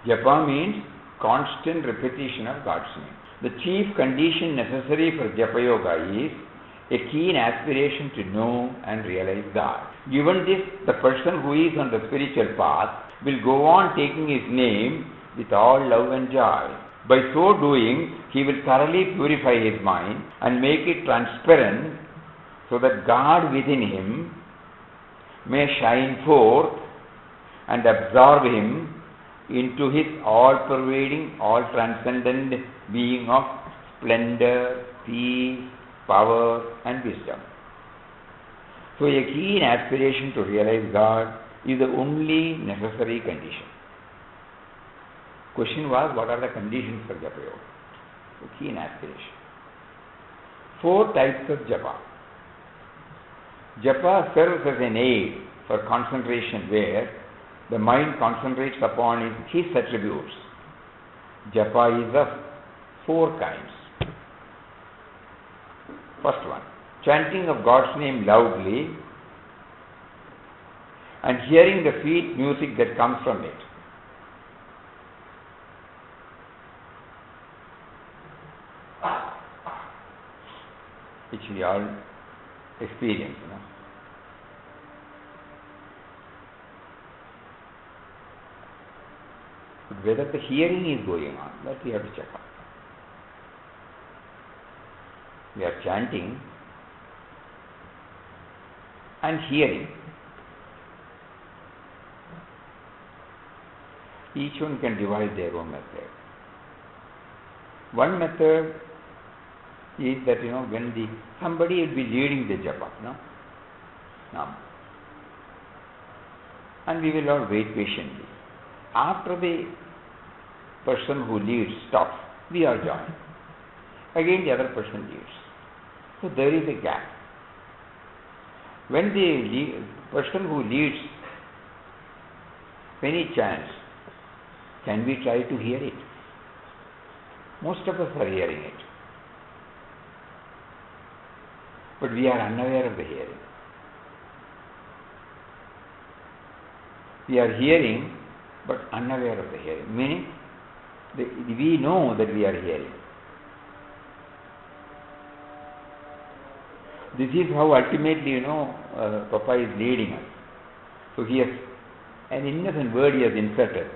Japa means constant repetition of God's name. The chief condition necessary for Japa Yoga is a keen aspiration to know and realize God. Given this, the person who is on the spiritual path will go on taking his name with all love and joy. By so doing, he will thoroughly purify his mind and make it transparent so that God within him may shine forth and absorb him into his all-pervading, all-transcendent being of splendor, peace, power and wisdom. So a keen aspiration to realize God is the only necessary condition. Question was, what are the conditions for Japa Yoga? A keen aspiration. 4 types of Japa. Japa serves as an aid for concentration where the mind concentrates upon his attributes. Japa is of 4 kinds. First one, chanting of God's name loudly and hearing the sweet music that comes from it. Which we all experience, But whether the hearing is going on, that we have to check out. We are chanting and hearing. Each one can devise their own method. One method is that, when somebody will be leading the japa, Nam. And we will all wait patiently. After the person who leads stops, we all join. Again the other person leads. So there is a gap. When the person who leads, when he chants, can we try to hear it? Most of us are hearing it. But we are unaware of the hearing. We are hearing but unaware of the hearing. Meaning, we know that we are hearing. This is how ultimately, Papa is leading us. So he has an innocent word he has inserted.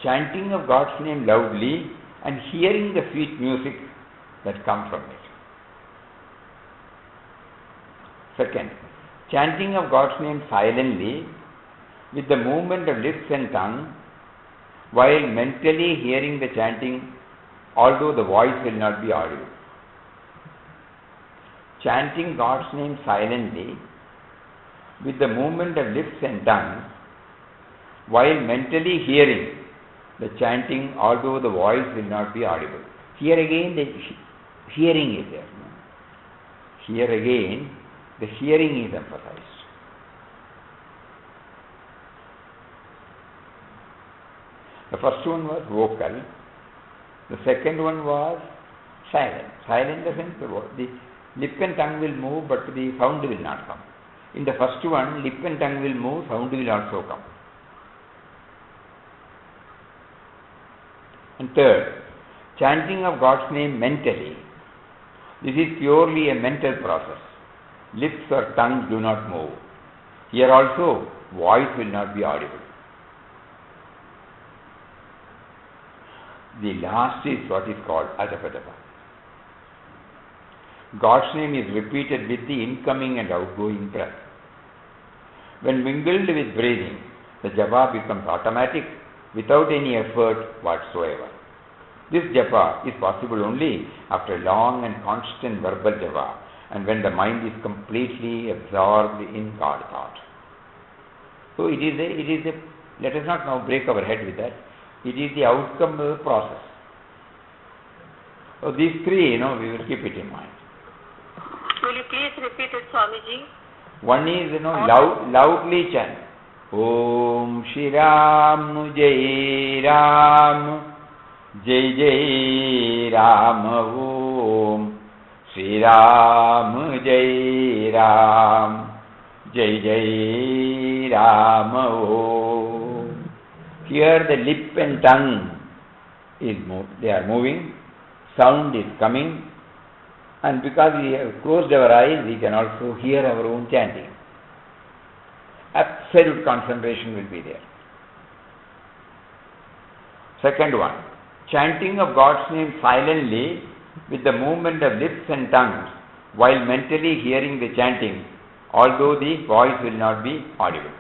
Chanting of God's name loudly and hearing the sweet music that comes from it. Second, chanting of God's name silently with the movement of lips and tongue while mentally hearing the chanting, although the voice will not be audible. Chanting God's name silently with the movement of lips and tongue while mentally hearing the chanting, although the voice will not be audible. Here again the hearing is there. Here again the hearing is emphasized. The first one was vocal. The second one was silent. Silent in the sense the lip and tongue will move, but the sound will not come. In the first one, lip and tongue will move, sound will also come. And third, chanting of God's name mentally. This is purely a mental process. Lips or tongue do not move. Here also, voice will not be audible. The last is what is called Ajapadapa. God's name is repeated with the incoming and outgoing breath. When mingled with breathing, the japa becomes automatic without any effort whatsoever. This japa is possible only after long and constant verbal japa and when the mind is completely absorbed in God thought. So it is a, let us not now break our head with that. It is the outcome of the process. So these three, we will keep it in mind. Will you please repeat it, Swamiji? One is, loudly chant. Om Shri Ram Jai Ram Jai Jai Ram Om Shri Ram Jai Ram Jai Jai Ram Om. Here the lip and tongue is they are moving, sound is coming, and because we have closed our eyes, we can also hear our own chanting. Absolute concentration will be there. Second one, chanting of God's name silently with the movement of lips and tongues while mentally hearing the chanting, although the voice will not be audible.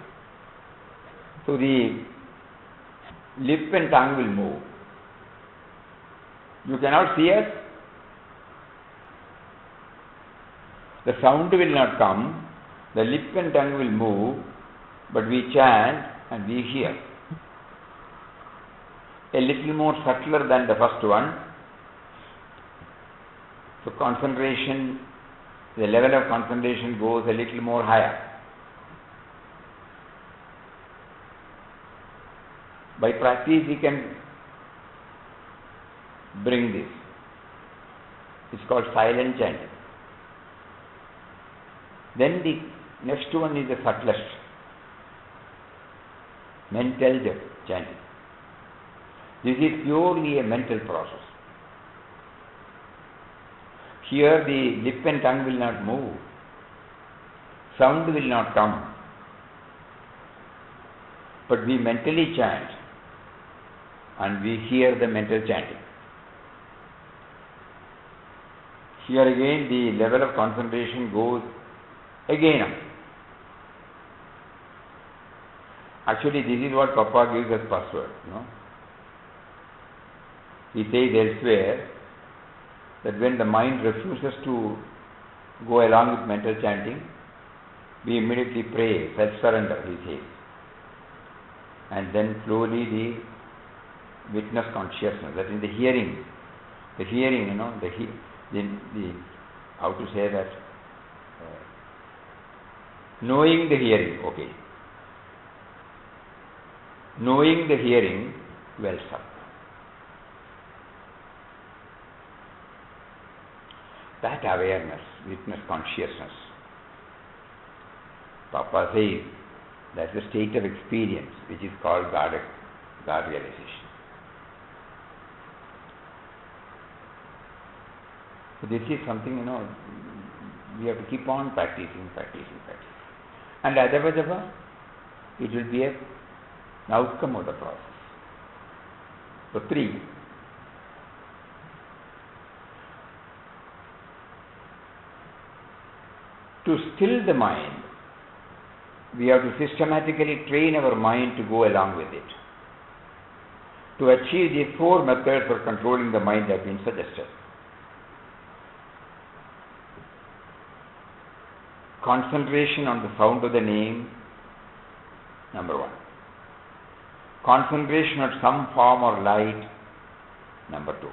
So the lip and tongue will move. You cannot see us. The sound will not come. The lip and tongue will move, but we chant and we hear. A little more subtler than the first one. So concentration, the level of concentration goes a little more higher. By practice we can bring this. It's called silent chanting. Then the next one is the subtlest, mental chanting. This is purely a mental process. Here the lip and tongue will not move, sound will not come, but we mentally chant and we hear the mental chanting. Here again the level of concentration goes again up. Actually this is what Papa gives as password. He says elsewhere that when the mind refuses to go along with mental chanting, we immediately pray, self-surrender, he says. And then slowly the witness consciousness, that is the hearing, how to say that, knowing the hearing, okay. Knowing the hearing wells up. That awareness, witness consciousness, Papa says, that's the state of experience which is called God realization. So this is something, we have to keep on practicing. And adavajava, it will be an outcome of the process. So 3. To still the mind, we have to systematically train our mind to go along with it. To achieve the 4 methods for controlling the mind have been suggested. Concentration on the sound of the name, number 1. Concentration on some form or light, number 2.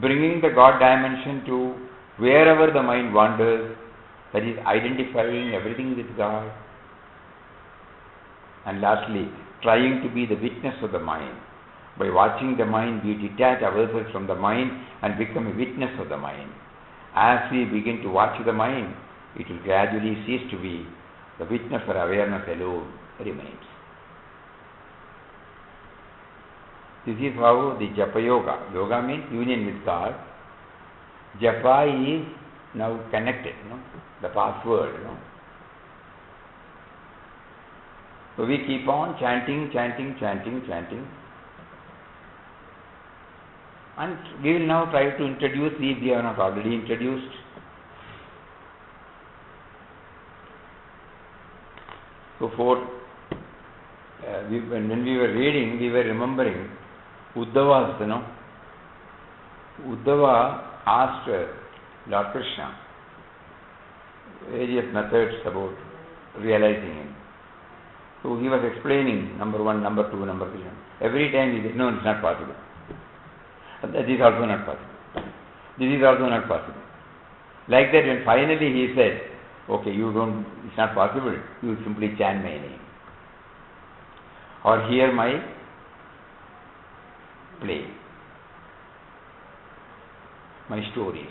Bringing the God dimension to wherever the mind wanders, that is identifying everything with God. And lastly, trying to be the witness of the mind. By watching the mind, we detach ourselves from the mind and become a witness of the mind. As we begin to watch the mind, it will gradually cease to be the witness or awareness alone remains. This is how the Japa yoga means union with God. Japa is now connected, the password. So we keep on chanting. And we will now try to introduce these we have not already introduced. So when we were reading, we were remembering Uddhava's, Uddhava asked Lord Krishna various methods about realizing him. So he was explaining number 1, number 2, number 3. Every time he said, no, it's not possible. That is also not possible. This is also not possible. Like that, when finally he said, okay, it's not possible, you simply chant my name. Or hear my play, my stories.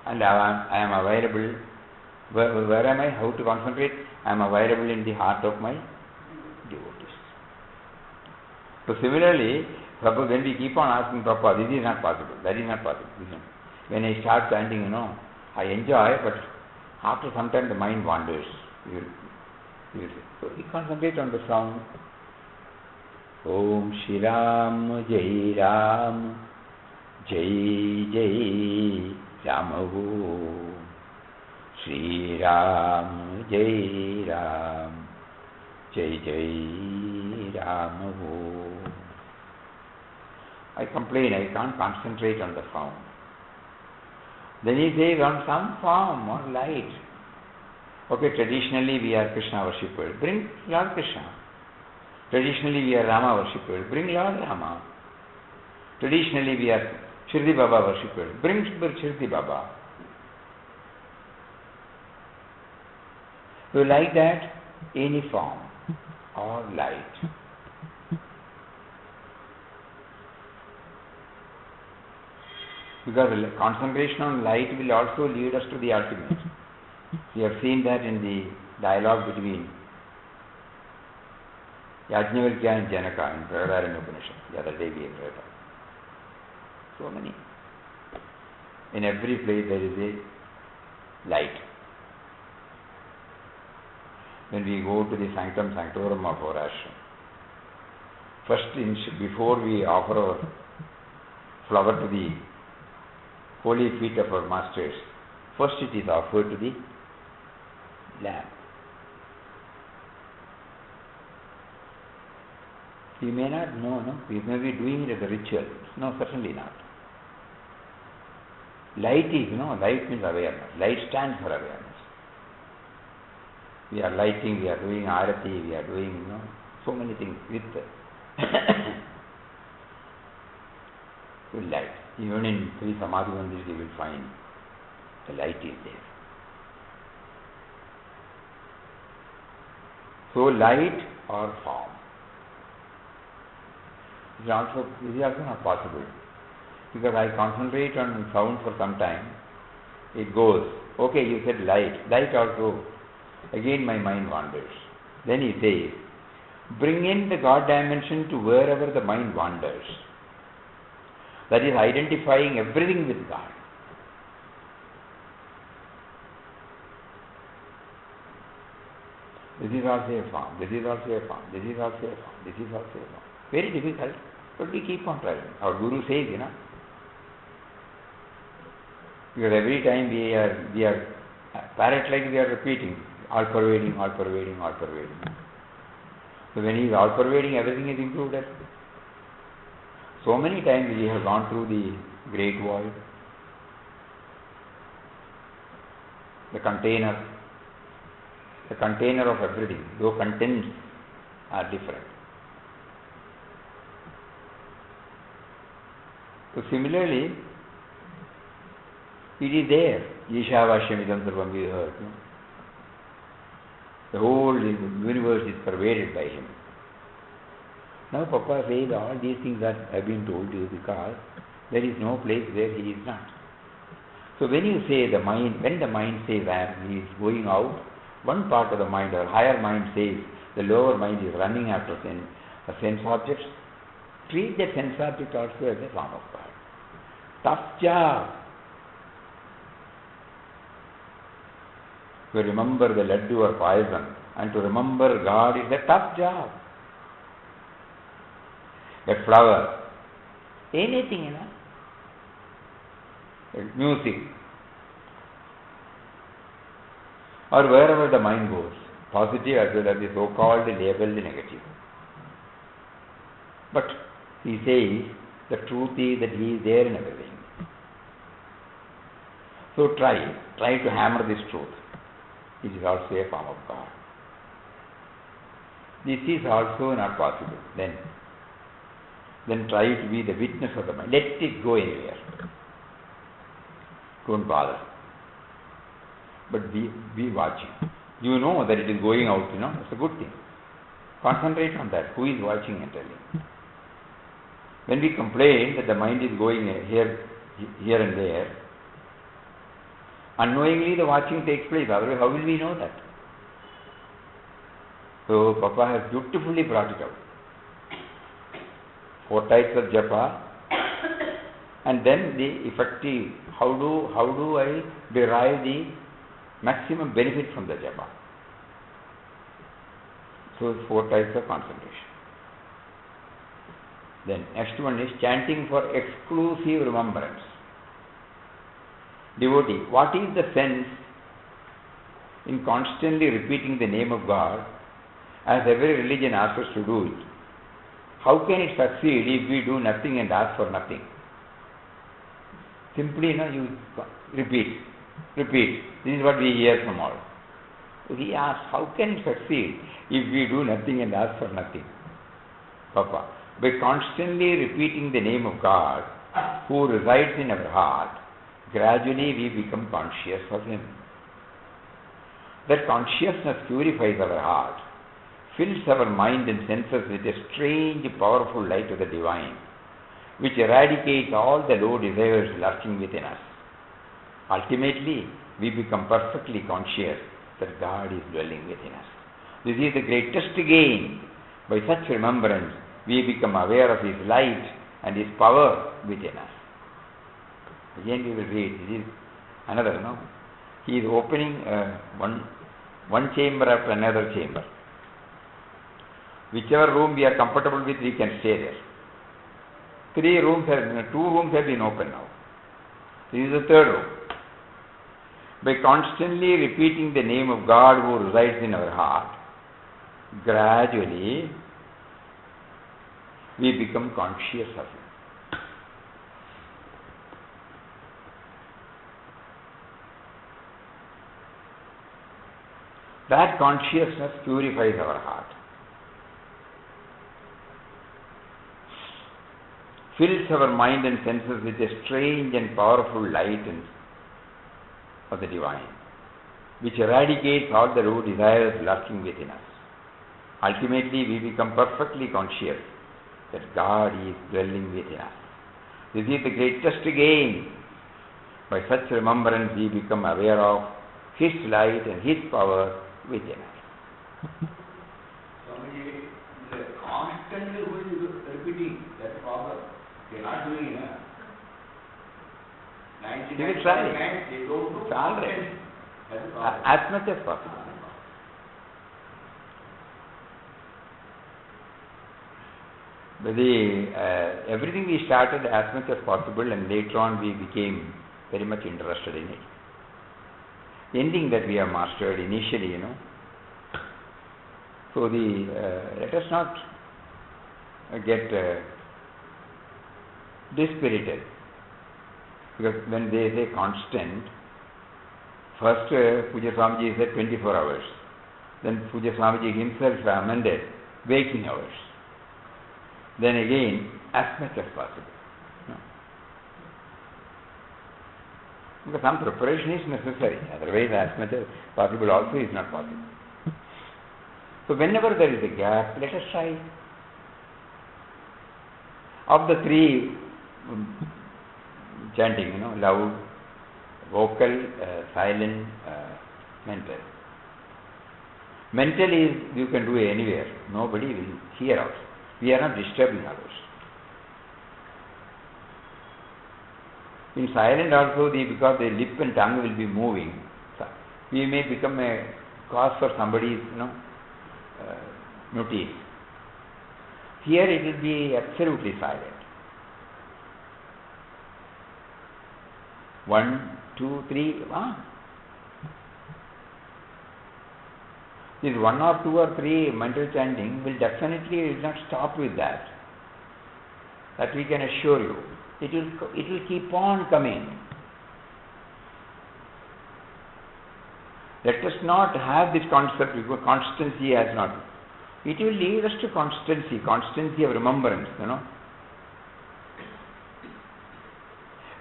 And I am available Where am I? How to concentrate? I am available in the heart of my devotees. So similarly, suppose when we keep on asking Prabhupada, this is not possible, that is not possible. When I start chanting, I enjoy, but after some time the mind wanders. So we concentrate on the sound. Om Shri Ram Jai Ram Jai Jai Ram Om Shri Ram Jai Ram Jai Jai Ram Om. I complain, I can't concentrate on the sound. Then he says on some form or light. Okay, traditionally we are Krishna worshippers. Bring Lord Krishna. Traditionally we are Rama worshippers. Bring Lord Rama. Traditionally we are Shirdi Baba worshippers. Bring Shirdi Baba. So like that, any form or light. Because concentration on light will also lead us to the ultimate. We have seen that in the dialogue between Yajnavalkya and Janaka in Brihadaranyaka Upanishad. The other day we have read. So many. In every place there is a light. When we go to the Sanctum Sanctorum of our ashram, first before we offer our flower to the holy feet of our masters, first it is offered to the lamp. You may not know, no? You may be doing it as a ritual. No, certainly not. Light is, light means awareness. Light stands for awareness. We are lighting, we are doing arati, we are doing, so many things with light. Even in Sri Samadhi Mandir you will find the light is there. So light or form. This is also not possible. Because I concentrate on sound for some time, it goes. Okay, you said light. Light also. Again my mind wanders. Then he says, bring in the God dimension to wherever the mind wanders. That is identifying everything with God. This is also a form, this is also a form, this is also a form, this is also a form. Very difficult, but we keep on trying. Our Guru says, because every time we are parrot like we are repeating, all pervading, all pervading, all pervading. So when he is all pervading, everything is included. So many times we have gone through the great void, the container of everything, though contents are different. So similarly, it is there. Ishavashyamidam sarvam, we heard. The whole universe is pervaded by him. Now Papa says all these things that have been told you because there is no place where he is not. So when you say the mind, when the mind says he is going out, one part of the mind or higher mind says the lower mind is running after sense objects, treat that sense object also as a form of God. Tough job. To remember the laddu or poison and to remember God is a tough job. A flower, anything, music, or wherever the mind goes, positive as well as the so-called labeled negative. But he says the truth is that he is there in everything. So try to hammer this truth. It is also a form of God. This is also not possible. Then try to be the witness of the mind. Let it go anywhere. Don't bother. But be watching. You know that it is going out, it's a good thing. Concentrate on that. Who is watching and telling? When we complain that the mind is going here and there, Unknowingly the watching takes place, otherwise how will we know that? So Papa has beautifully brought it out. 4 types of japa, and then the effective, how do I derive the maximum benefit from the japa? So 4 types of concentration. Then next one is chanting for exclusive remembrance. Devotee, what is the sense in constantly repeating the name of God as every religion asks us to do it? How can it succeed if we do nothing and ask for nothing? Simply, you repeat. This is what we hear from all. So he asks, how can it succeed if we do nothing and ask for nothing? Papa, by constantly repeating the name of God who resides in our heart, gradually we become conscious of Him. That consciousness purifies our heart, fills our mind and senses with a strange, powerful light of the divine, which eradicates all the low desires lurking within us. Ultimately, we become perfectly conscious that God is dwelling within us. This is the greatest gain. By such remembrance, we become aware of His light and His power within us. Again we will read, this is another, He is opening one chamber after another chamber. Whichever room we are comfortable with, we can stay there. 2 rooms have been opened now. This is the 3rd room. By constantly repeating the name of God who resides in our heart, gradually we become conscious of Him. That consciousness purifies our heart, fills our mind and senses with a strange and powerful light of the divine, which eradicates all the low desires lurking within us. Ultimately, we become perfectly conscious that God is dwelling within us. This is the greatest gain. By such remembrance, we become aware of His light and His power within us. Swamiji, constantly repeating that power, they are not doing enough. They will try. They don't do It's all right. As much as possible. But everything we started as much as possible, and later on we became very much interested in it. Anything that we have mastered initially, So let us not get dispirited, because when they say constant, first Pujya Swamiji said 24 hours. Then Pujya Swamiji himself amended waking hours. Then again, as much as possible. Because some preparation is necessary, otherwise as much as possible also is not possible. So whenever there is a gap, let us try. Of the 3 chanting, loud, vocal, silent, mental. Mental is you can do anywhere, nobody will hear us. We are not disturbing others. In silent also, because the lip and tongue will be moving, we may become a cause for somebody's notice. Here it will be absolutely silent. 1, 2, 3. This 1 or 2 or 3 mental chanting will definitely not stop with that. That we can assure you. It will keep on coming. Let us not have this concept because constancy has not. It will lead us to constancy of remembrance,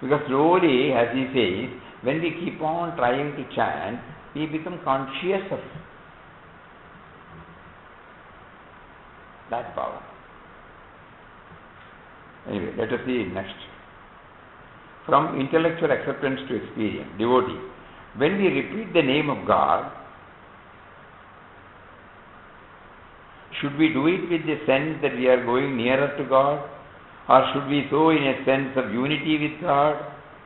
Because slowly, as he says, when we keep on trying to chant, we become conscious of that power. Anyway, let us see next. From intellectual acceptance to experience, devotee, When we repeat the name of God, should we do it with the sense that we are going nearer to God? Or should we so in a sense of unity with God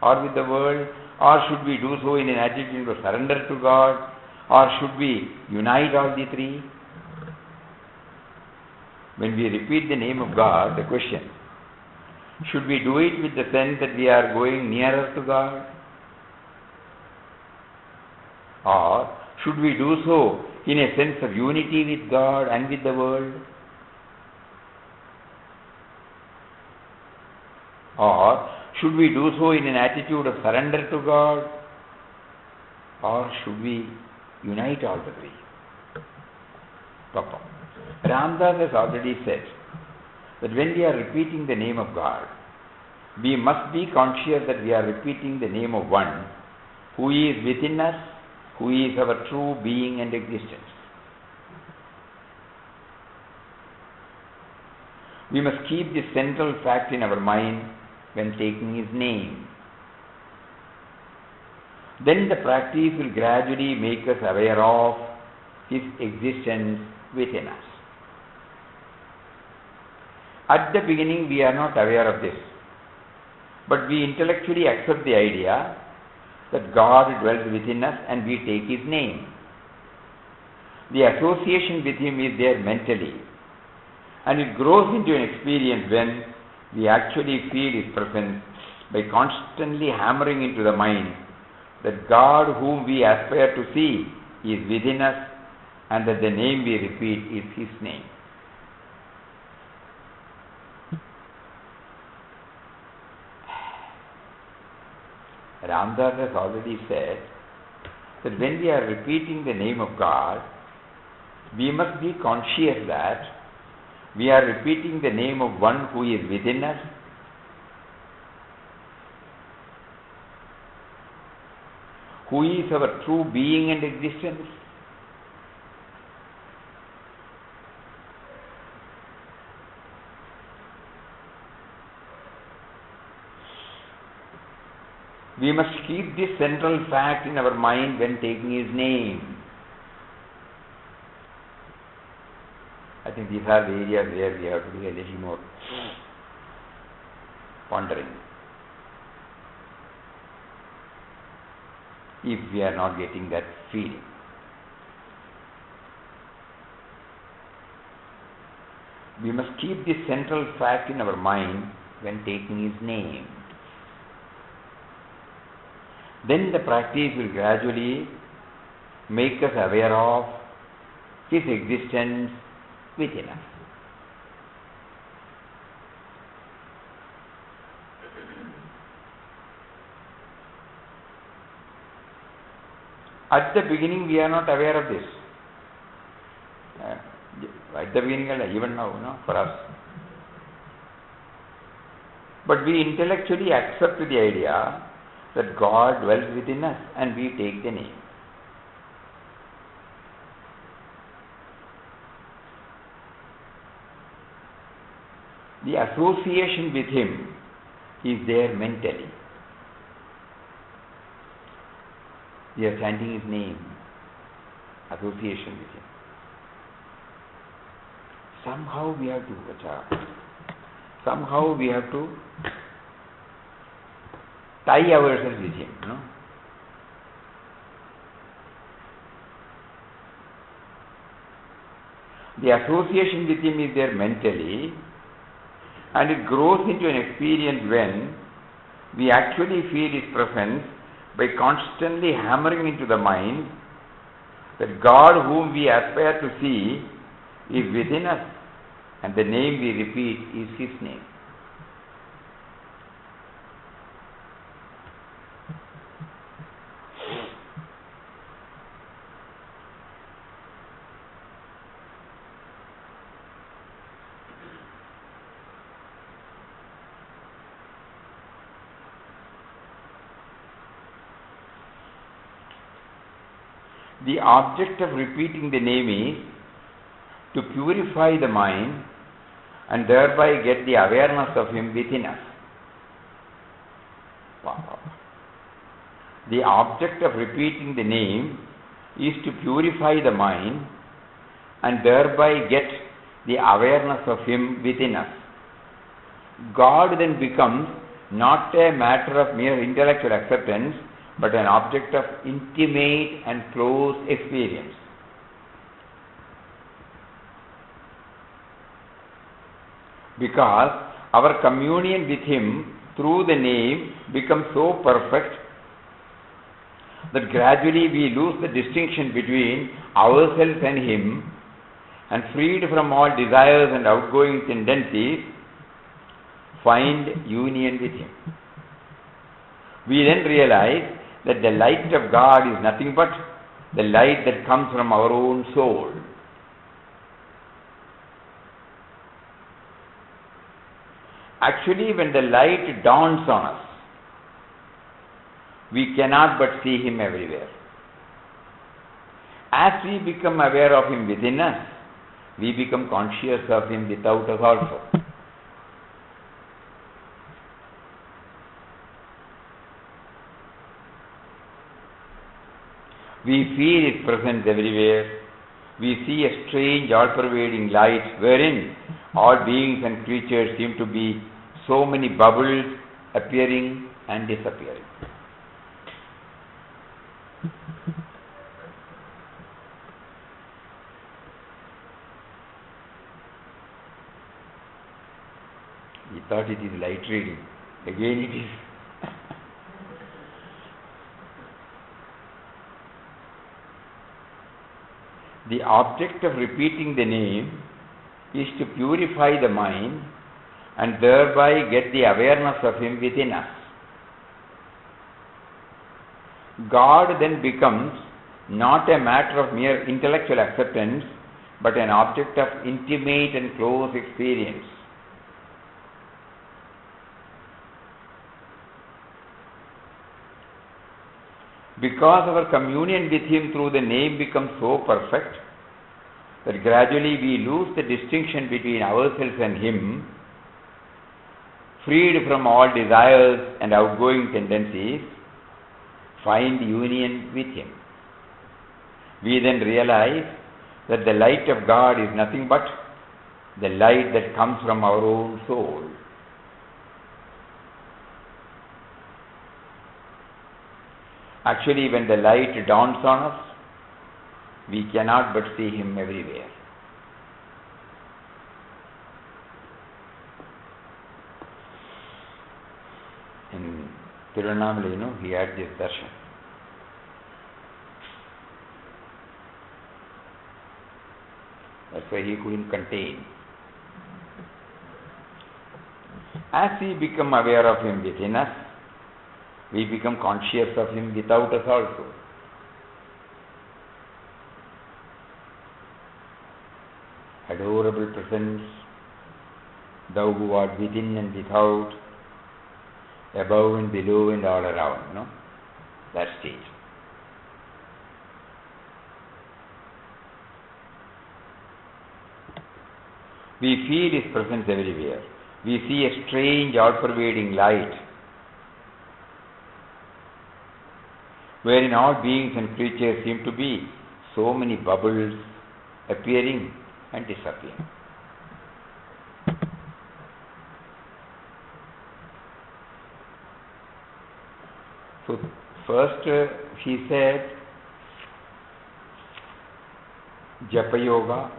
or with the world? Or should we do so in an attitude of surrender to God? Or should we unite all the three? When we repeat the name of God, the question, should we do it with the sense that we are going nearer to God? Or should we do so in a sense of unity with God and with the world? Or should we do so in an attitude of surrender to God? Or should we unite all the three? Papa. Ramdas has already said that when we are repeating the name of God, we must be conscious that we are repeating the name of one who is within us, who is our true being and existence. We must keep this central fact in our mind when taking his name. Then the practice will gradually make us aware of his existence within us. At the beginning, we are not aware of this, but we intellectually accept the idea that God dwells within us and we take his name. The association with him is there mentally, and it grows into an experience when we actually feel his presence by constantly hammering into the mind that God whom we aspire to see is within us and that the name we repeat is his name. Ramdas has already said that when we are repeating the name of God, we must be conscious that we are repeating the name of one who is within us, who is our true being and existence. We must keep this central fact in our mind when taking his name. I think these are the areas where we have to be a little more pondering. If we are not getting that feeling. We must keep this central fact in our mind when taking his name. Then the practice will gradually make us aware of his existence within us. At the beginning, we are not aware of this. At the beginning, even now, for us. But we intellectually accept the idea that God dwells within us and we take the name. The association with him is there mentally. We are chanting his name, association with him. Somehow we have to tie ourselves with him, no? The association with him is there mentally, and it grows into an experience when we actually feel his presence by constantly hammering into the mind that God whom we aspire to see is within us, and the name we repeat is his name. The object of repeating the name is to purify the mind and thereby get the awareness of him within us. Wow. the object of repeating the name is to purify the mind and thereby get the awareness of Him within us. God then becomes not a matter of mere intellectual acceptance, but an object of intimate and close experience. Because our communion with Him through the name becomes so perfect that gradually we lose the distinction between ourselves and Him, and freed from all desires and outgoing tendencies, find union with Him. We then realize that the light of God is nothing but the light that comes from our own soul. Actually, when the light dawns on us, we cannot but see Him everywhere. As we become aware of Him within us, we become conscious of Him without us also. We feel His presence everywhere. We see a strange, all-pervading light wherein all beings and creatures seem to be so many bubbles appearing and disappearing. We thought it is light reading. Again it is. The object of repeating the name is to purify the mind and thereby get the awareness of Him within us. God then becomes not a matter of mere intellectual acceptance, but an object of intimate and close experience. Because our communion with Him through the name becomes so perfect that gradually we lose the distinction between ourselves and Him, freed from all desires and outgoing tendencies, find union with Him. We then realize that the light of God is nothing but the light that comes from our own soul. Actually, when the light dawns on us, we cannot but see Him everywhere. In Tiruvannamalai, he had this darshan. That's why he couldn't contain. As we become aware of Him within us, we become conscious of Him without us also. Adorable presence, Thou who art within and without, above and below and all around, that stage. We feel His presence everywhere. We see a strange, all-pervading light wherein all beings and creatures seem to be so many bubbles appearing and disappearing. So first he said Japa Yoga,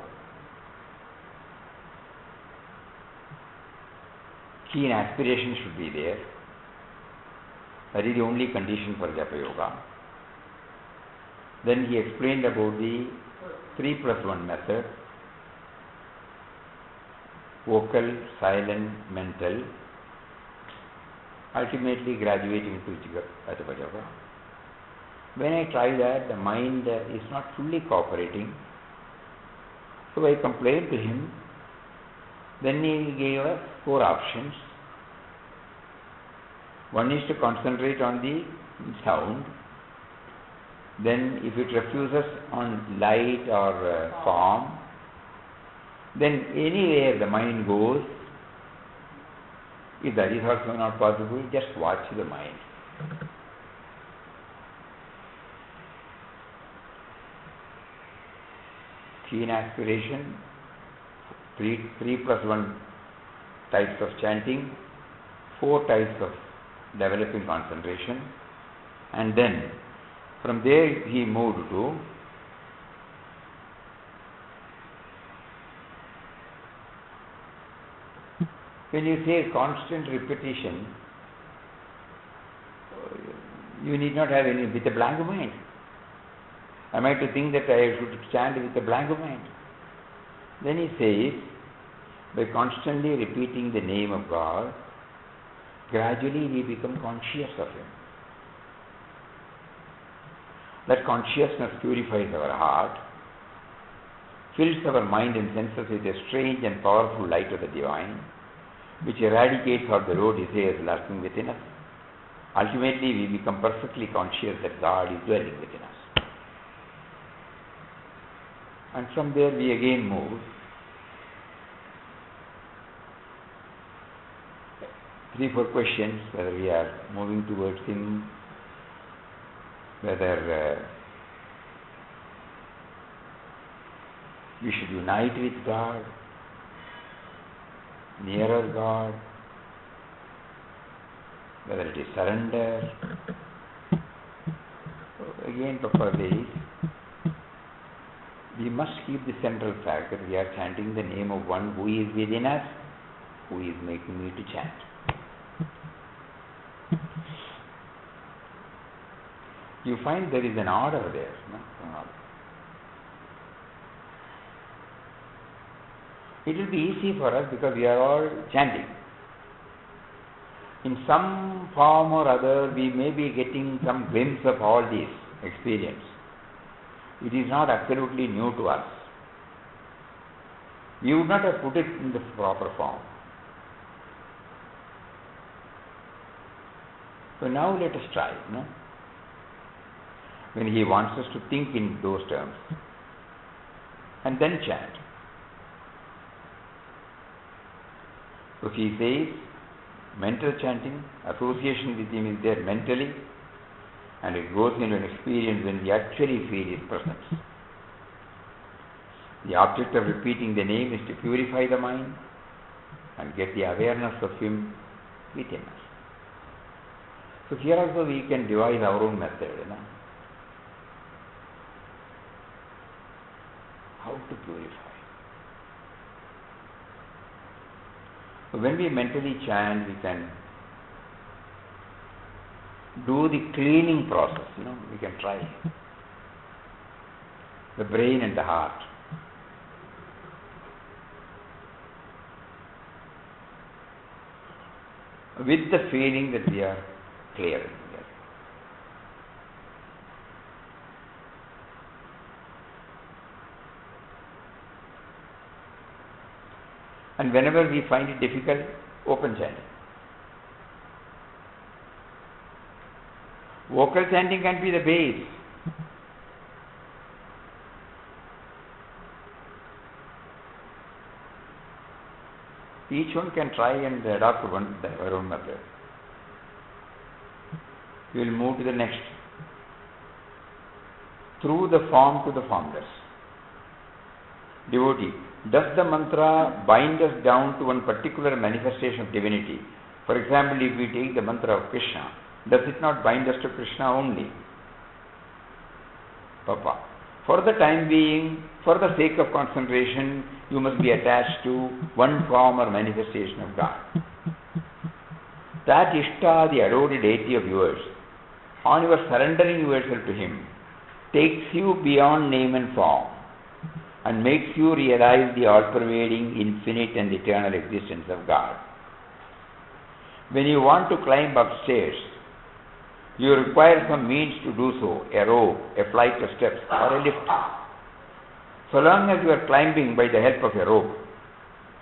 keen aspiration should be there. That is the only condition for Japa Yoga. Then he explained about the 3+1 method: vocal, silent, mental, ultimately graduating to Japa Yoga. When I try that, the mind is not fully cooperating. So I complained to him. Then he gave us 4 options. One is to concentrate on the sound. Then if it refuses on light or form, then anywhere the mind goes, if that is also not possible, just watch the mind. keen aspiration, 3+1 types of chanting, 4 types of developing concentration, and then from there he moved to when you say constant repetition, you need not have any with a blank mind. Am I to think that I should chant with a blank mind? Then he says, by constantly repeating the name of God, gradually we become conscious of Him. That consciousness purifies our heart, fills our mind and senses with a strange and powerful light of the divine, which eradicates all the low desires lurking within us. Ultimately, we become perfectly conscious that God is dwelling within us. And from there we again move 3-4 questions, whether we are moving towards Him, whether we should unite with God, nearer God, whether it is surrender. So again, Papa says, we must keep the central fact that we are chanting the name of one who is within us, who is making me to chant. You find there is an order there. No? It will be easy for us because we are all chanting. In some form or other, we may be getting some glimpse of all this experience. It is not absolutely new to us. We would not have put it in the proper form. So now let us try. No? When he wants us to think in those terms and then chant. So he says, mental chanting, association with him is there mentally, and it goes into an experience when we actually feel his presence. The object of repeating the name is to purify the mind and get the awareness of him within us. So here also we can devise our own method. How to purify. So when we mentally chant, we can do the cleaning process. We can try the brain and the heart. With the feeling that we are clearing. And whenever we find it difficult, open chanting. Vocal chanting can be the base. Each one can try and adopt their own method. We will move to the next. Through the form to the formless. Devotee, does the mantra bind us down to one particular manifestation of divinity? For example, if we take the mantra of Krishna, does it not bind us to Krishna only? Papa, for the time being, for the sake of concentration, you must be attached to one form or manifestation of God. That Ishta, the adored deity of yours, on your surrendering yourself to Him, takes you beyond name and form and makes you realize the all-pervading, infinite and eternal existence of God. When you want to climb upstairs, you require some means to do so, a rope, a flight of steps, or a lift. So long as you are climbing by the help of a rope,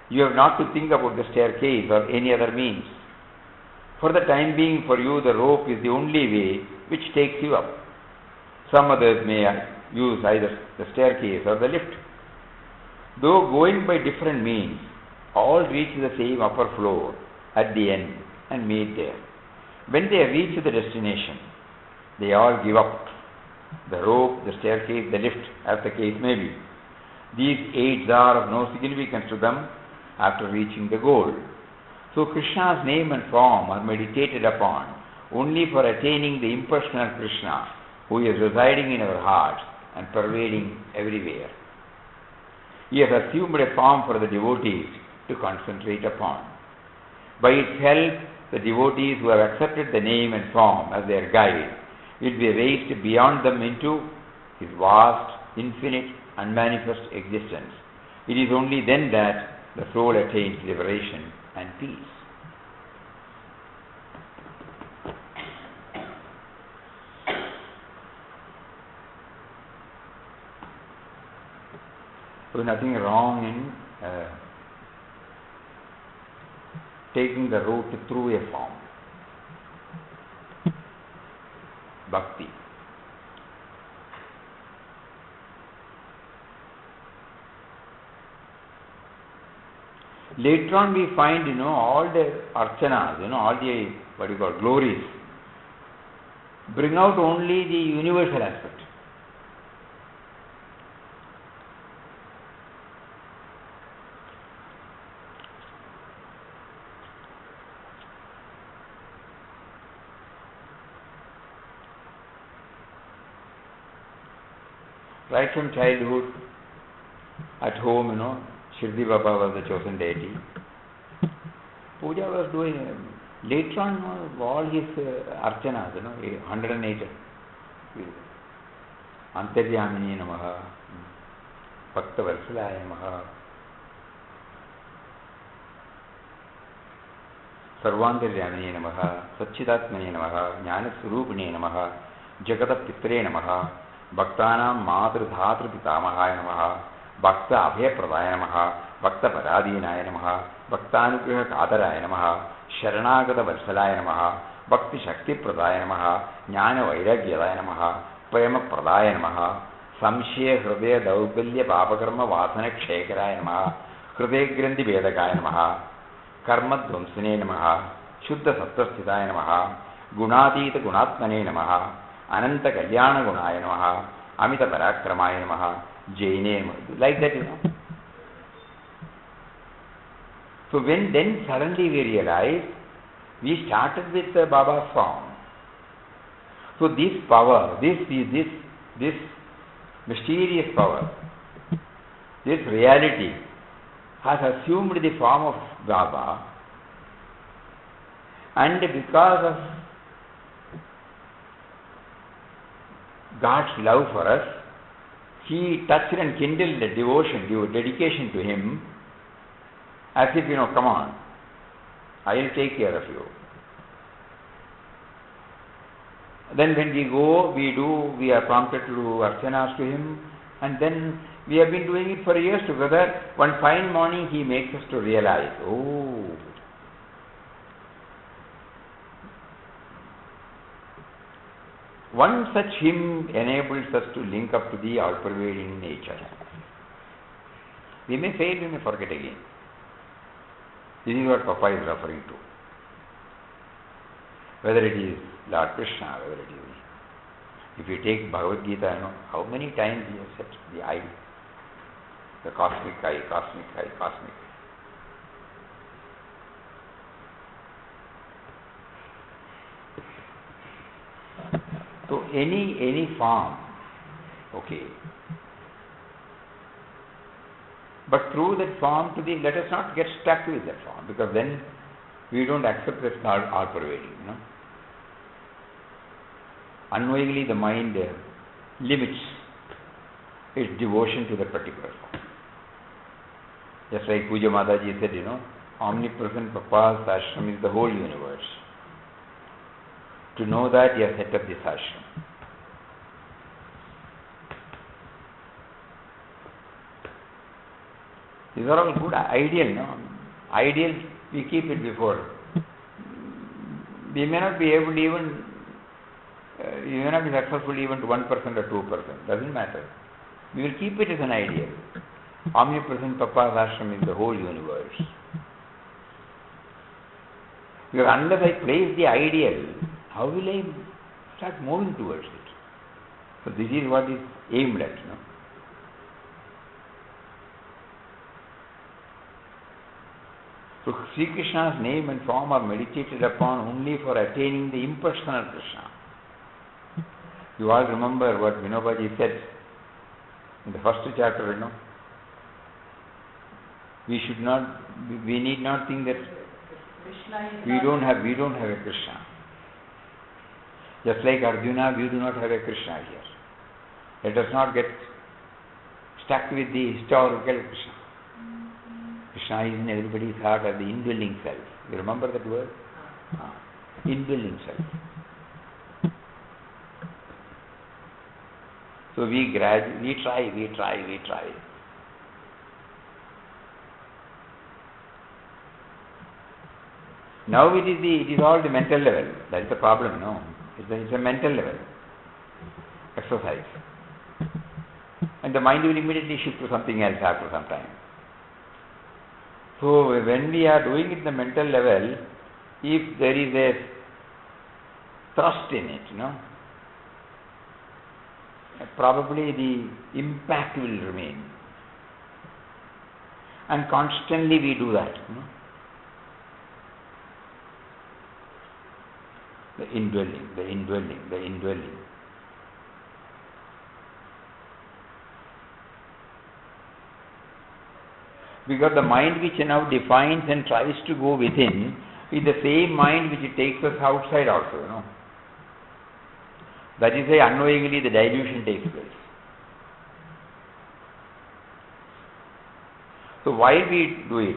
you have not to think about the staircase or any other means. For the time being, for you, the rope is the only way which takes you up. Some others may use either the staircase or the lift. Though going by different means, all reach the same upper floor at the end and meet there. When they reach the destination, they all give up the rope, the staircase, the lift, as the case may be, These aids are of no significance to them after reaching the goal. So Krishna's name and form are meditated upon only for attaining the impersonal Krishna who is residing in our hearts and pervading everywhere. He has assumed a form for the devotees to concentrate upon. By its help, the devotees who have accepted the name and form as their guide will be raised beyond them into his vast, infinite, unmanifest existence. It is only then that the soul attains liberation and peace. There is nothing wrong in taking the route through a form. Bhakti. Later on we find, all the archanas, all the, glories, bring out only the universal aspect. Right from childhood, at home, Shirdi Baba was the chosen deity. Puja was doing, later on, all his archanas, 108. Antaryamini Namaha, Bhakta Varsalaya Namaha, Sarvantaryamini Namaha, Satchidatmani Namaha, Jnana Surupini Namaha, Jagata Pitre Namaha, Bhaktanam Madhur Dhatru Pitamahaya Namaha, Bhakta Abhay Pradaya Namaha, Bhakta Paradinaya Namaha, Bhaktanugraha Kadaraya Namaha, Sharanagata Varsalaya Namaha, Bhakti Shakti Pradaya Namaha, Jnana Vairagyadaya Namaha, Prema Pradaya Namaha, Samshaya Hridaya Daubhalya Papakarma Vasana Kshekaraya Namaha, Hridaya Grandhi Vedakaya Namaha, Karma Dvamsane Namaha, Shuddha Sattasthitaya Namaha, Gunatita Gunatmane Namaha, Ananta Kalyana Gunaya Namaha, Amita Parakramaya Namaha, Jaine, like that, So when then suddenly we realize, we started with Baba's form. So this power, this mysterious power, this reality has assumed the form of Baba, and because of God's love for us, He touched and kindled the devotion, dedication to Him, as if, come on, I will take care of you. Then when we go, we are prompted to do archanas to Him, and then we have been doing it for years together. One fine morning He makes us to realize, one such hymn enables us to link up to the all-pervading nature. We may fail, we may forget again. This is what Papa is referring to. Whether it is Lord Krishna, whether it is... If you take Bhagavad Gita, how many times he has set the I, the cosmic I, cosmic I, cosmic. So any form, okay. But through that form let us not get stuck with that form, because then we don't accept that it's all pervading, Unknowingly the mind limits its devotion to that particular form. Just like Puja Mataji said, omnipresent Papa's ashram is the whole universe. To know that, he has set up this ashram. These are all good, ideal, Ideal, we keep it before. We may not be able to even, we may not be successful even to 1% or 2%, doesn't matter. We will keep it as an ideal. Omnipresent Papa's ashram is the whole universe. Because unless I place the ideal, how will I start moving towards it? So this is what is aimed at, So Sri Krishna's name and form are meditated upon only for attaining the impersonal Krishna. You all remember what Vinobaji said in the first chapter, We need not think that we don't have a Krishna. Just like Arjuna, we do not have a Krishna here. Let us not get stuck with the historical Krishna. Krishna is in everybody's heart as the indwelling self. You remember that word? Indwelling self. So we try. Now it is all the mental level. That is the problem, no? It's a mental level exercise. And the mind will immediately shift to something else after some time. So when we are doing it at the mental level, if there is a thrust in it, probably the impact will remain. And constantly we do that. The indwelling. Because the mind which now defines and tries to go within is the same mind which takes us outside also, That is why unknowingly the dilution takes place. So while we do it,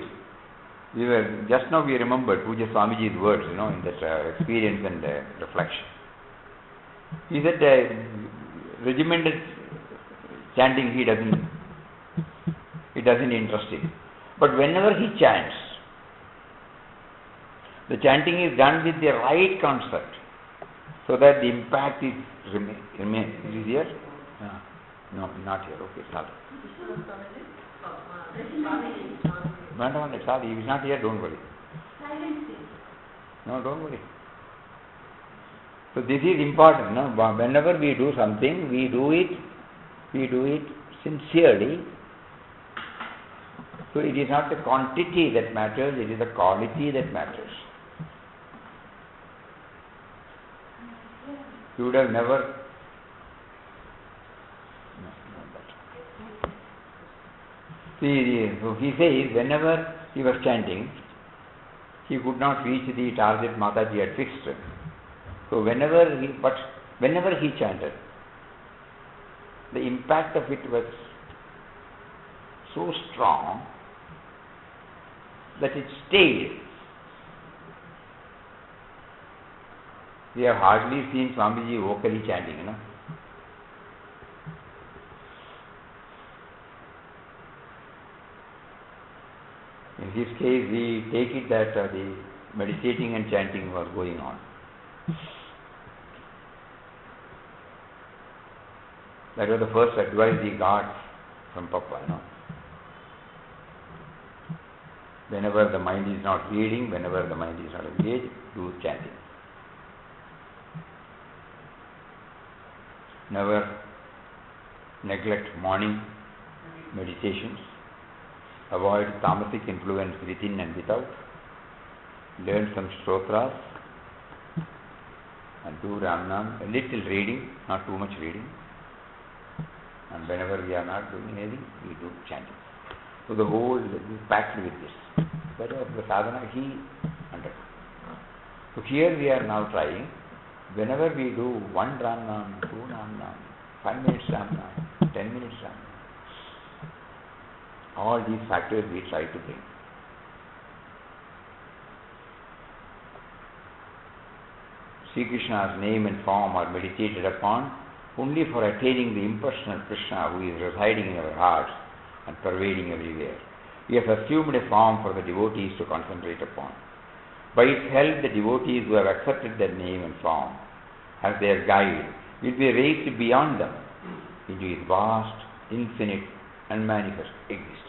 just now we remembered Pujya Swamiji's words, in that experience and reflection. He said regimented chanting it doesn't interest him. But whenever he chants, the chanting is done with the right concept, so that the impact is remain. Is it here? No, not here. Okay, sorry. No, sorry, he is not here, don't worry. No, don't worry. So this is important, Whenever we do something, we do it sincerely. So it is not the quantity that matters, it is the quality that matters. You would have never... See, so he says, whenever he was chanting, he could not reach the target Mataji had fixed. So whenever he chanted, the impact of it was so strong that it stayed. We have hardly seen Swamiji vocally chanting, In his case, we take it that the meditating and chanting was going on. That was the first advice he got from Papa, Whenever the mind is not reading, whenever the mind is not engaged, do chanting. Never neglect morning meditations. Avoid tamasic influence within and without. Learn some stotras and do Ramnam. A little reading, not too much reading. And whenever we are not doing anything, we do chanting. So the whole is packed with this. That was the sadhana he undertook. So here we are now trying. Whenever we do 1 Ramnam, 2 Ramnam, 5 minutes Ramnam, 10 minutes Ramnam, all these factors we try to bring. Sri Krishna's name and form are meditated upon only for attaining the impersonal Krishna who is residing in our hearts and pervading everywhere. He has assumed a form for the devotees to concentrate upon. By its help, the devotees who have accepted that name and form as their guide will be raised beyond them into his vast, infinite, and manifest existence.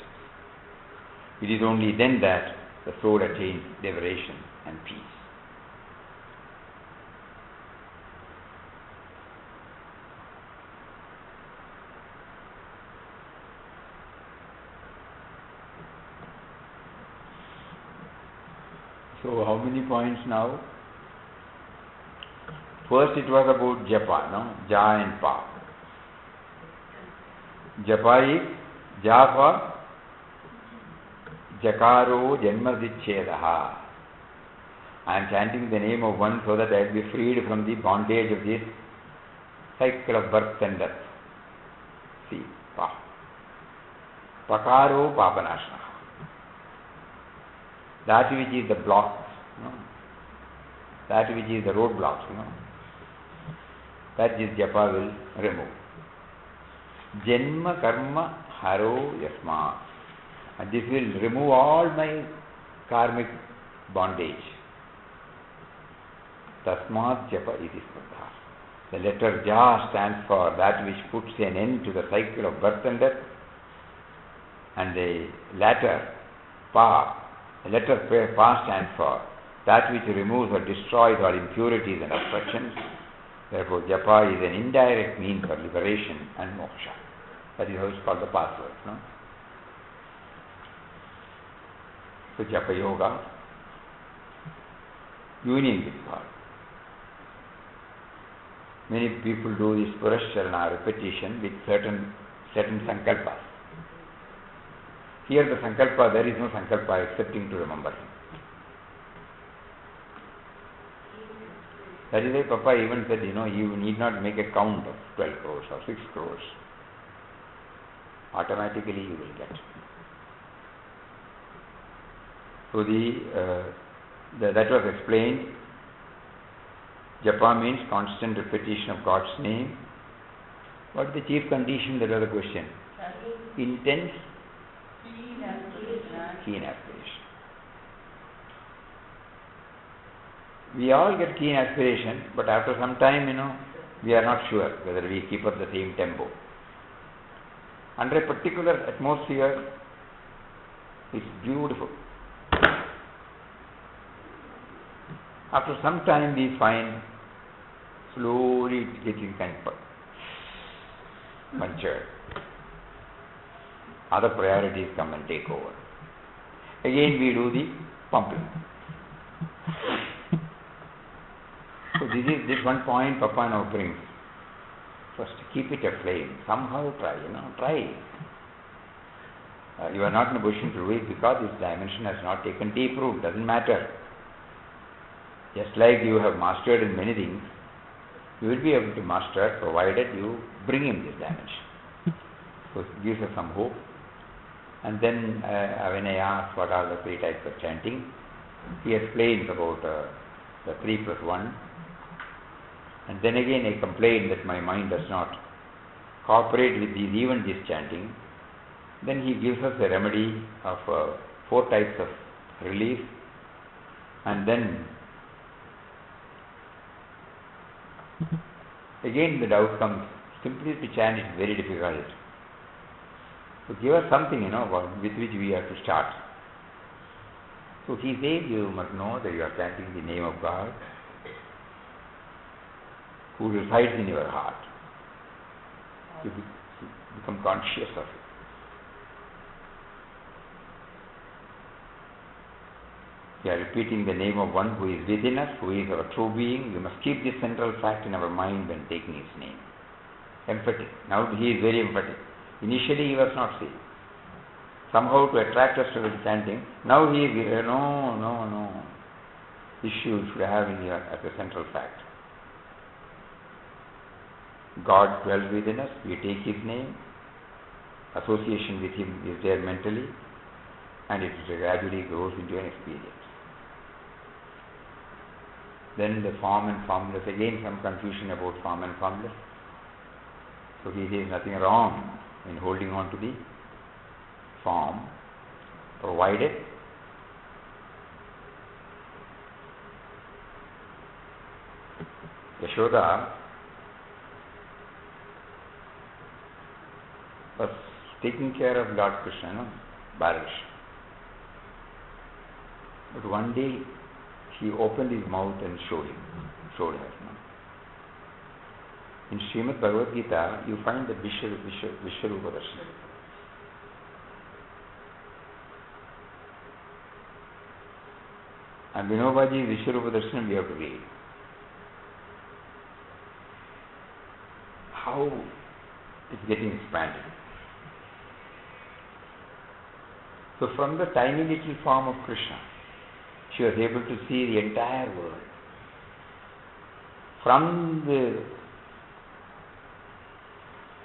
It is only then that the soul attains liberation and peace. So how many points now? First it was about japa, no? Ja and pa. Japa is ja for jakaro janmadichhedaha. I am chanting the name of one so that I will be freed from the bondage of this cycle of birth and death. See, pa. Pakaro papanashna. That which is the block, no? That which is the roadblocks, no? That this japa will remove. Janma karma haro yasma. And this will remove all my karmic bondage. Tasmat japa iti spardha. The letter ja stands for that which puts an end to the cycle of birth and death. And the letter pa, the letter pa stands for that which removes or destroys all impurities and obstructions. Therefore, japa is an indirect means for liberation and moksha. That is how it's called the password, no? So, japa yoga, union with God. Many people do this purasharana repetition with certain sankalpas. Here the sankalpa, there is no sankalpa excepting to remember him. That is why Papa even said, you need not make a count of 12 crores or 6 crores. Automatically you will get. So that was explained. Japa means constant repetition of God's name. What is the chief condition? That was the question. Intense, keen aspiration. We all get keen aspiration, but after some time, we are not sure whether we keep up the same tempo. Under a particular atmosphere, it's beautiful. After some time, we find slowly it's getting kind of punctured. Other priorities come and take over. Again, we do the pumping. So this one point Papa now brings. First, keep it aflame. Somehow try, try. You are not in a position to do it because this dimension has not taken deep root. Doesn't matter. Just like you have mastered in many things, you will be able to master provided you bring him this dimension. So it gives us some hope. And then when I asked what are the 3 types of chanting, he explains about the 3 plus 1. And then again I complain that my mind does not cooperate with even this chanting. Then he gives us a remedy of 4 types of relief. And then again the doubt comes, simply to chant is very difficult. So give us something, with which we have to start. So he says, you must know that you are chanting the name of God who resides in your heart. You become conscious of it. We are repeating the name of one who is within us, who is our true being. We must keep this central fact in our mind when taking his name. Emphatic. Now he is very emphatic. Initially he was not saying. Somehow to attract us to the chanting, now he is, no. Issue should have in here as a central fact. God dwells within us, we take his name, association with him is there mentally, and it gradually grows into an experience. Then the form and formless, again some confusion about form and formless. So he says nothing wrong in holding on to the form, provided Yashoda was taking care of Lord Krishna, Balakrishna. But one day he opened his mouth and showed her. In Srimad Bhagavad Gita, you find the Vishwarupa Darshan. And Vinobaji's Vishwarupa Darshanam we have to read. How it's getting expanded. So from the tiny little form of Krishna, she was able to see the entire world. From the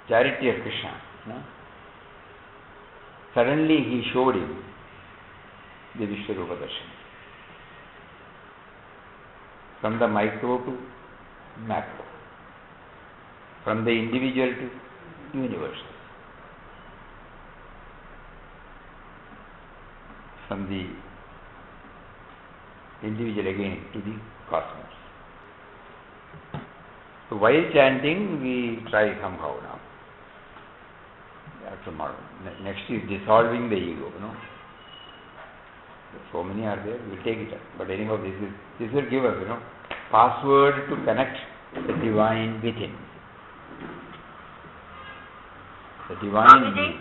charity of Krishna, no? Suddenly he showed him the Vishwarupa Darshanam. From the micro to macro. From the individual to universal. From the individual again to the cosmos. So while chanting, we try somehow now. Tomorrow. Next is dissolving the ego, So many are there, we'll take it up. But anyhow, this will give us, password to connect the divine within. The divine being.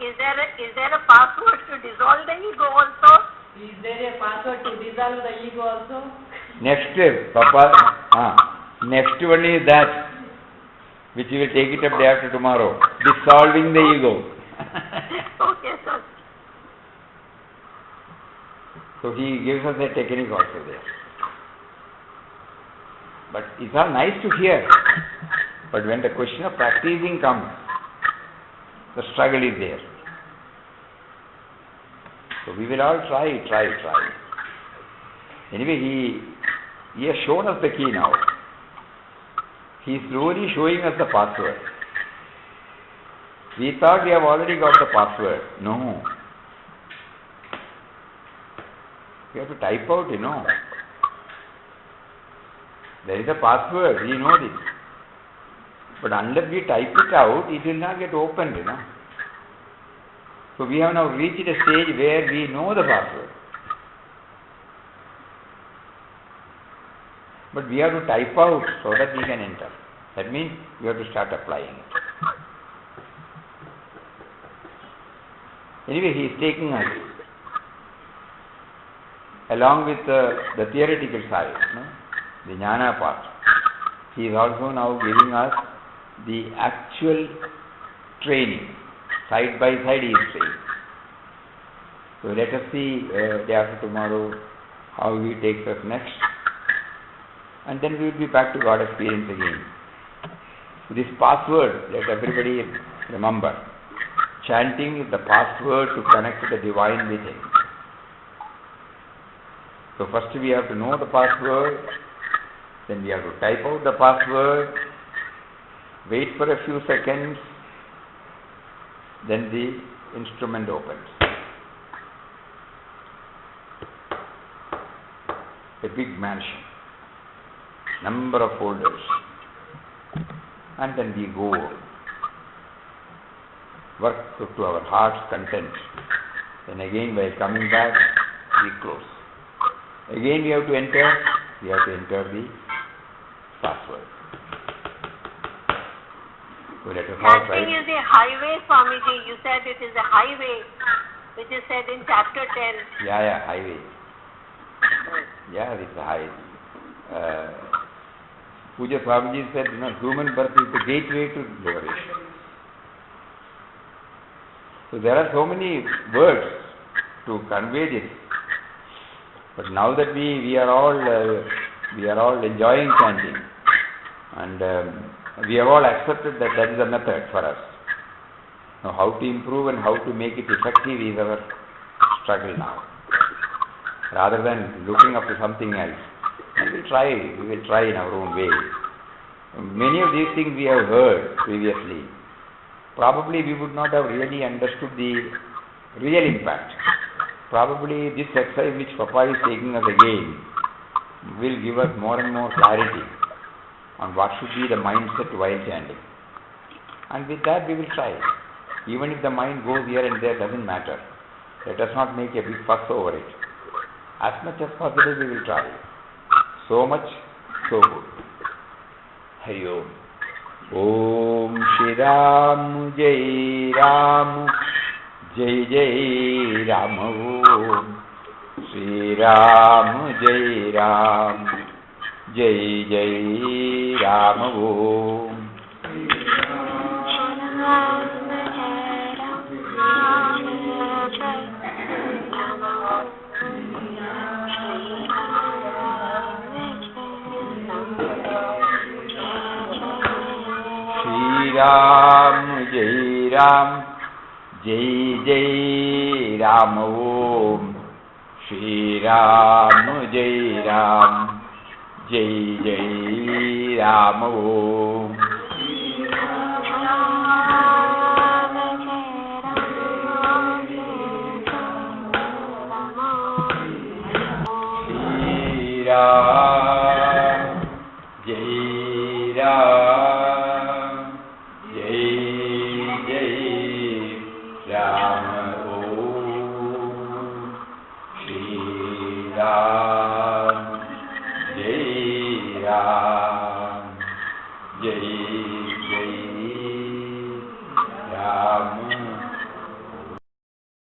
Is there a password to dissolve the ego also? Is there a password to dissolve the ego also? Next step, Papa. Next one is that which we will take it up day after tomorrow. Dissolving the ego. Okay, sir. So he gives us a technique also there. But it's all nice to hear. But when the question of practicing comes, the struggle is there. So we will all try. Anyway, he has shown us the key now. He is slowly showing us the password. We thought we have already got the password. No. We have to type out, There is a password, we know this. But unless we type it out, it will not get opened, So we have now reached a stage where we know the password. But we have to type out so that we can enter. That means we have to start applying it. Anyway, he is taking us along with the theoretical side, the jnana part. He is also now giving us the actual training. Side by side he is training. So let us see day after tomorrow how he takes us next. And then we will be back to God experience again. This password, let everybody remember. Chanting is the password to connect to the divine within. So first we have to know the password, then we have to type out the password, wait for a few seconds, then the instrument opens. A big mansion, number of folders, and then we go work to our heart's content. Then again while coming back, we close. Again we have to enter the password. So let us all try. Chanting is a highway, Swamiji. You said it is a highway, which is said in chapter 10. Yeah, highway. Yeah, it's a highway. Puja Swamiji said, human birth is the gateway to liberation. So there are so many words to convey this. But now that we are all enjoying chanting, and we have all accepted that is a method for us. Now how to improve and how to make it effective is our struggle now. Rather than looking up to something else, we will try in our own way. Many of these things we have heard previously. Probably we would not have really understood the real impact. Probably this exercise which Papa is taking us again will give us more and more clarity on what should be the mindset while chanting. And with that we will try. Even if the mind goes here and there, doesn't matter. Let us not make a big fuss over it. As much as possible we will try. So much, so good. Hari Om. Om Shri Ram Jai Ram Jai Jai Ram Om Shri Shri Ram Jai Ram Jai Jai Ram Om Shri Ram Jai Ram Jai Jai Ram Om Shri Ram Jai Ram Jai Jai Ram Om Shri Ram Jai Ram Jai Jai Ram Om Shri Ram Jai Ram Jai